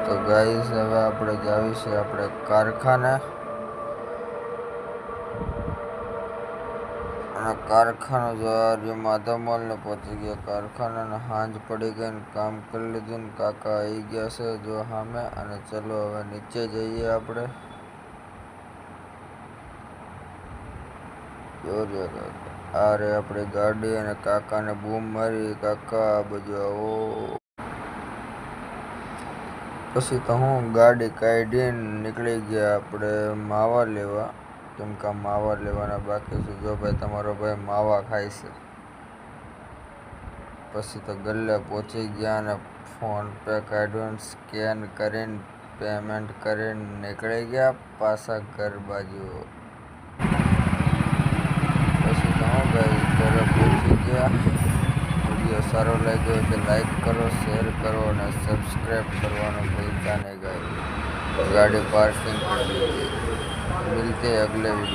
તો ગાઈસ હવે આપણે જાવી છે આપણે કારખાને, અને કારખાનો જો માધવ મોલ ને પહોંચી ગયા કારખાને, ને સાંજ પડી ગઈ ને કામ કરી લીધું ને કાકા આવી ગયા છે જો સામે. અને ચલો હવે નીચે જઈએ આપણે. જોજો આ રે આપણી ગાડી, અને કાકાને બૂમ મારી, કાકા આ બાજુ આવો. પછી તો હું ગાડી કાઢીને નીકળી ગયા આપણે માવા લેવા, કેમ કે માવા લેવાના બાકી છે. જો ભાઈ તમારો ભાઈ માવા ખાય છે. પછી તો ગલ્લે પહોંચી ગયા અને ફોન પે કાઢ્યું, સ્કેન કરીને પેમેન્ટ કરીને નીકળી ગયા પાછા ઘર બાજુ. પછી તો હું ભાઈ ઘરે પહોંચી ગયા. વિડીયો સારો લાગ્યો તો લાઈક કરો, શેર કરો અને સબસ્ક્રાઈબ કરવાનું ભૂલતા નહીં ગાય. ગાડી પાર્કિંગ કરી દીધી. મિલતે અગલે વીડિયો.